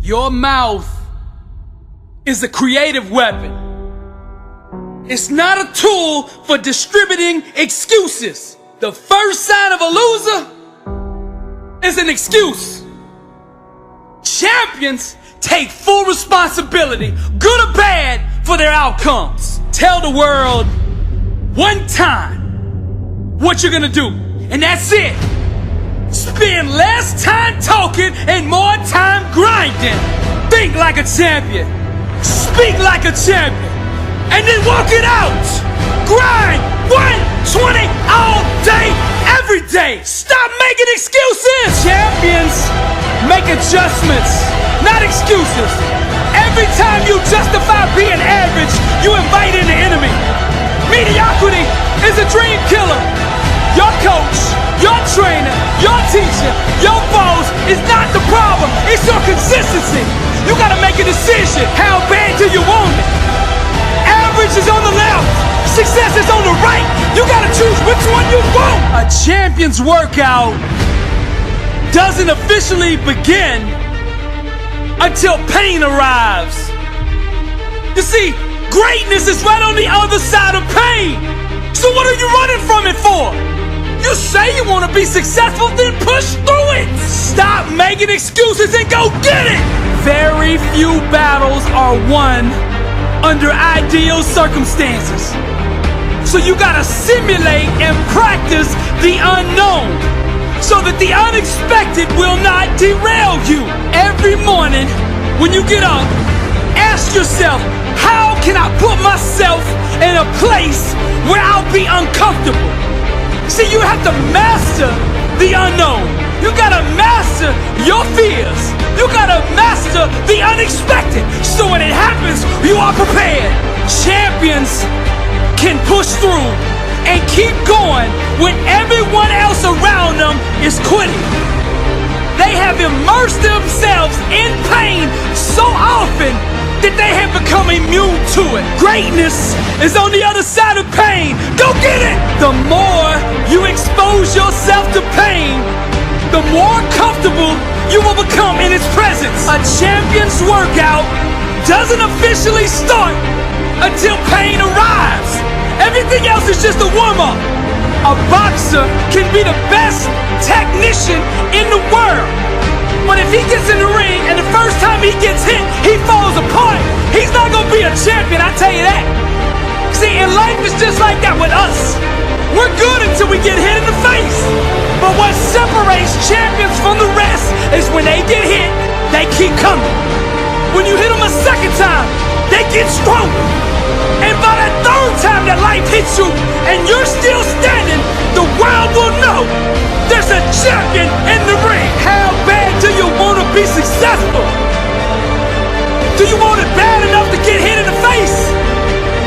Your mouth is a creative weapon. It's not a tool for distributing excuses. The first sign of a loser is an excuse. Champions take full responsibility, good or bad, for their outcomes. Tell the world one time what you're gonna do, and that's it. Spend less time talking and more time grinding. Think like a champion. Speak like a champion. And then walk it out. Grind 120 all day, every day. Stop making excuses. Champions make adjustments, not excuses. Every time you justify being average, you invite in the enemy. Mediocrity is a dream killer. Your coach, your trainer, your teacher, your boss is not the problem. It's your consistency. You gotta make a decision. How bad do you want it? Average is on the left. Success is on the right. You gotta choose which one you want. A champion's workout doesn't officially begin until pain arrives. You see, greatness is right on the other side of pain. So what are you running from it for? You say you want to be successful, then push through it. Stop making excuses and go get it. Very few battles are won under ideal circumstances. So you gotta simulate and practice the unknown so that the unexpected will not derail you. Every morning when you get up, ask yourself, how can I put myself in a place where I'll be uncomfortable? See, you have to master the unknown. You gotta master your fears. You gotta master the unexpected. So when it happens, you are prepared. Champions can push through and keep going when everyone else around them is quitting. They have immersed themselves in pain so often that they have become immune to it. Greatness is on the other side of pain. Go get it! The more you expose yourself to pain, the more comfortable you will become in its presence. A champion's workout doesn't officially start until pain arrives. Everything else is just a warm-up. A boxer can be the best technician in the world, but if he gets in the ring and the first time he gets hit, he falls apart, he's not gonna be a champion, I tell you that. See, in life it's just like that with us. We're good until we get hit in the face. But what separates champions from the rest is when they get hit, they keep coming. When you hit them a second time, they get stronger. And by that third time that life hits you and you're still standing, the world will know there's a champion in the ring. How bad do you want to be successful? Do you want it bad enough to get hit in the face?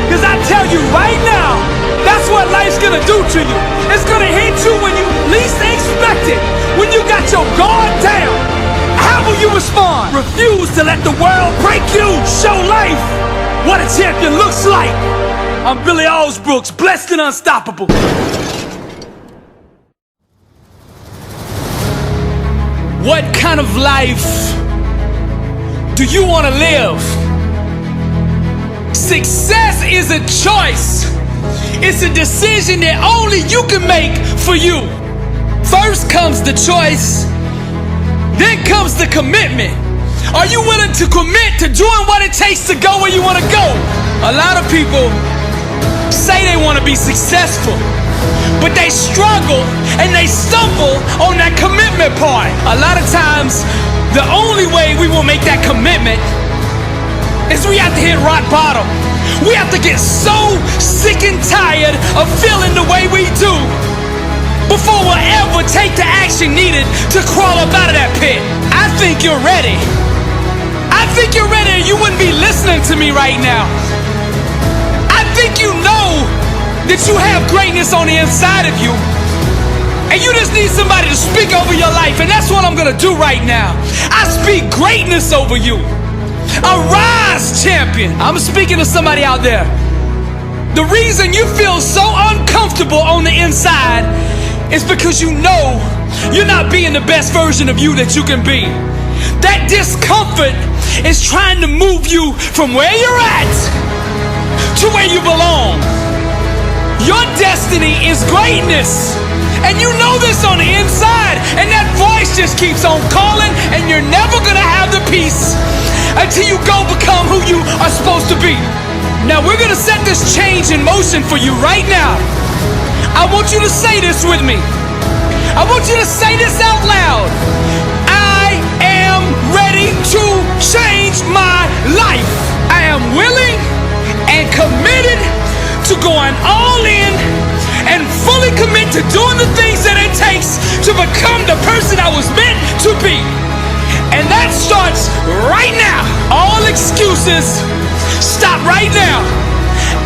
Because I tell you right now, that's what life's gonna do to you. It's gonna hit you when you least expect it. When you got your guard down, how will you respond? Refuse to let the world break you. Show life what a champion looks like. I'm Billy Alsbrooks, blessed and unstoppable. What kind of life do you want to live? Success is a choice. It's a decision that only you can make for you. First comes the choice, then comes the commitment. Are you willing to commit to doing what it takes to go where you want to go? A lot of people say they want to be successful, but they struggle and they stumble on that commitment part. A lot of times, the only way we will make that commitment is we have to hit rock bottom. We have to get so sick and tired of feeling the way we do before we'll ever take the action needed to crawl up out of that pit. I think you're ready. I think you're ready, or you wouldn't be listening to me right now. I think you know that you have greatness on the inside of you, and you just need somebody to speak over your life, and that's what I'm gonna do right now. I speak greatness over you. Arise, champion. I'm speaking to somebody out there. The reason you feel so uncomfortable on the inside is because you know you're not being the best version of you that you can be. That discomfort is trying to move you from where you're at to where you belong. Your destiny is greatness. And you know this on the inside. And that voice just keeps on calling, and you're never gonna have the peace until you go become who you are supposed to be. Now we're gonna set this change in motion for you right now. I want you to say this with me. I want you to say this out loud. I am ready to change my life. I am willing and committed to going all in and fully commit to doing the things that it takes to become the person I was meant to be. And that starts right now. All excuses stop right now.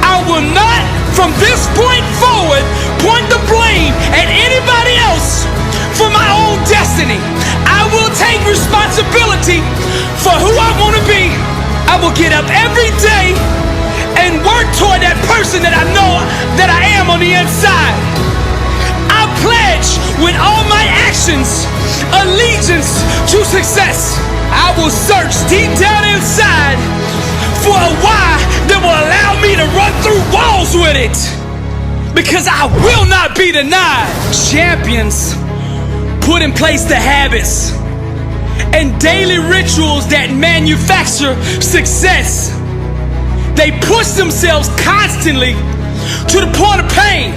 I will not, from this point forward, point the blame at anybody else for my own destiny. I will take responsibility for who I want to be. I will get up every day and work toward that person that I know that I am on the inside. I pledge with all my actions allegiance to success. I will search deep down inside for a why that will allow me to run through walls with it, because I will not be denied. Champions put in place the habits and daily rituals that manufacture success. They push themselves constantly to the point of pain.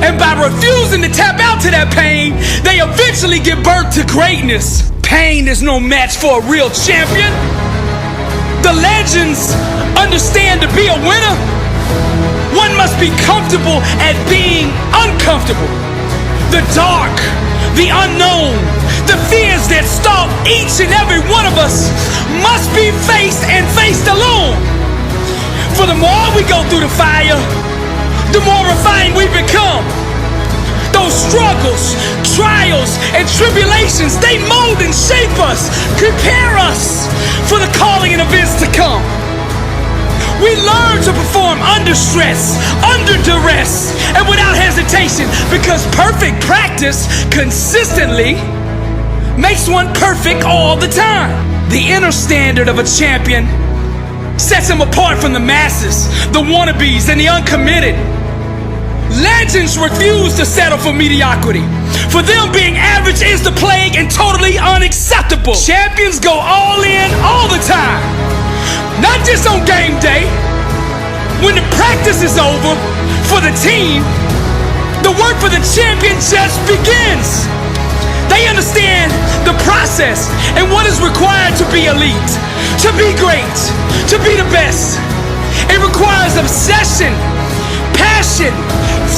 And by refusing to tap out to that pain, they eventually give birth to greatness. Pain is no match for a real champion. The legends understand to be a winner, one must be comfortable at being uncomfortable. The dark, the unknown, the fears that stalk each and every one of us must be faced and faced alone. For the more we go through the fire, the more refined we become. Those struggles, trials, and tribulations, they mold and shape us, prepare us for the calling and events to come. We learn to perform under stress, under duress, and without hesitation, because perfect practice consistently makes one perfect all the time. The inner standard of a champion sets him apart from the masses, the wannabes, and the uncommitted. Legends refuse to settle for mediocrity. For them, being average is the plague and totally unacceptable. Champions go all in all the time. Not just on game day. When the practice is over for the team, the work for the champion just begins. They understand the process and what is required to be elite, to be great, to be the best. It requires obsession, passion,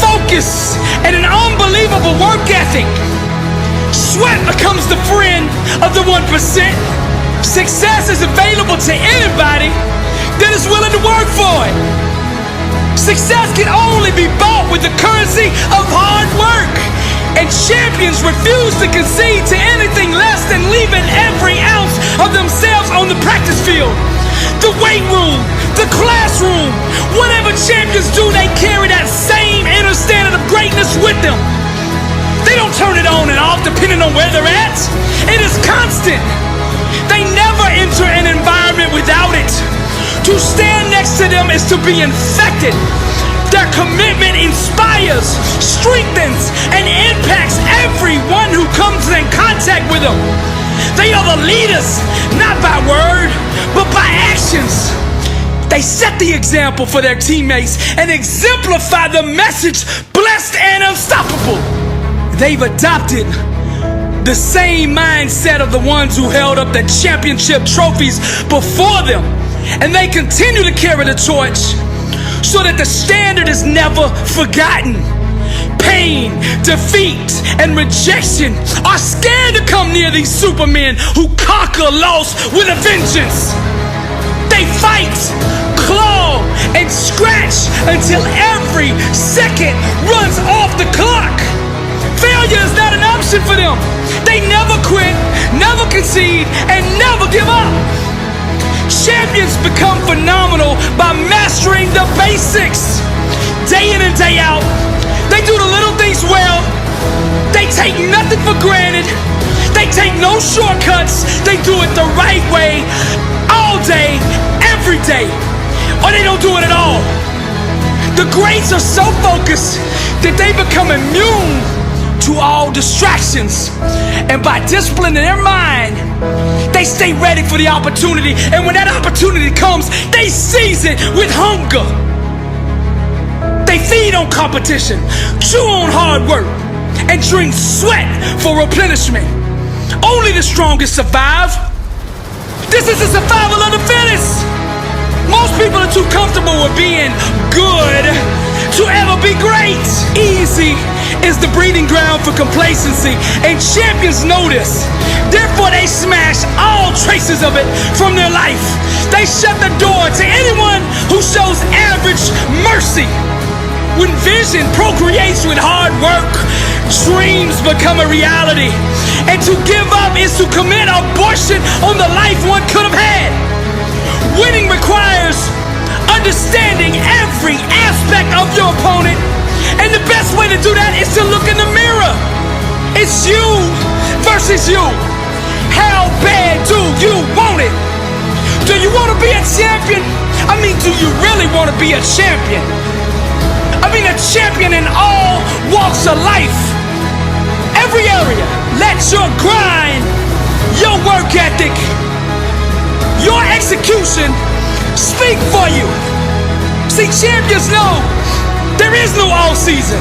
focus, and an unbelievable work ethic. Sweat becomes the friend of the 1%. Success is available to anybody that is willing to work for it. Success can only be bought with the currency of hard work. And champions refuse to concede to anything less than leaving every ounce of themselves on the practice field. The weight room, the classroom, whatever champions do, they carry that same inner standard of greatness with them. They don't turn it on and off depending on where they're at. It is constant. They never enter an environment without it. To stand next to them is to be infected. Their commitment inspires, strengthens, and impacts everyone who comes in contact with them. They are the leaders, not by word, but by actions. They set the example for their teammates and exemplify the message, blessed and unstoppable. They've adopted the same mindset of the ones who held up the championship trophies before them. And they continue to carry the torch so that the standard is never forgotten. Pain, defeat, and rejection are scared to come near these supermen who conquer loss with a vengeance. They fight, claw, and scratch until every second runs off the clock. Failure is not an option for them. They never quit, never concede, and never give up. Champions become phenomenal by mastering the basics. Day in and day out, they do the little things well. They take nothing for granted. They take no shortcuts. day, or they don't do it at all. The greats are so focused that they become immune to all distractions. And by disciplining their mind, they stay ready for the opportunity. And when that opportunity comes, they seize it with hunger. They feed on competition, chew on hard work, and drink sweat for replenishment. Only the strongest survive. This is the survival of the fittest. Most people are too comfortable with being good to ever be great. Easy is the breeding ground for complacency, and champions know this. Therefore, they smash all traces of it from their life. They shut the door to anyone who shows average mercy. When vision procreates with hard work, dreams become a reality. And to give up is to commit abortion on the life one could have had. Winning requires understanding every aspect of your opponent. And the best way to do that is to look in the mirror. It's you versus you. How bad do you want it? Do you want to be a champion? I mean, do you really want to be a champion? I mean, a champion in all walks of life. Every area. Let your grind, your work ethic, your execution speak for you. See, champions know there is no all season.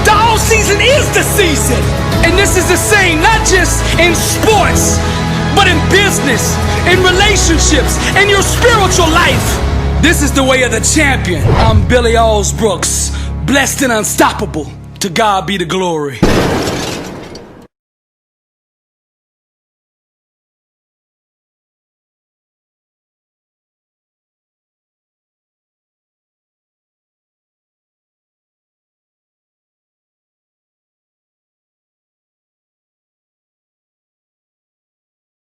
The all season is the season. And this is the same, not just in sports, but in business, in relationships, in your spiritual life. This is the way of the champion. I'm Billy Alsbrooks, blessed and unstoppable. To God be the glory.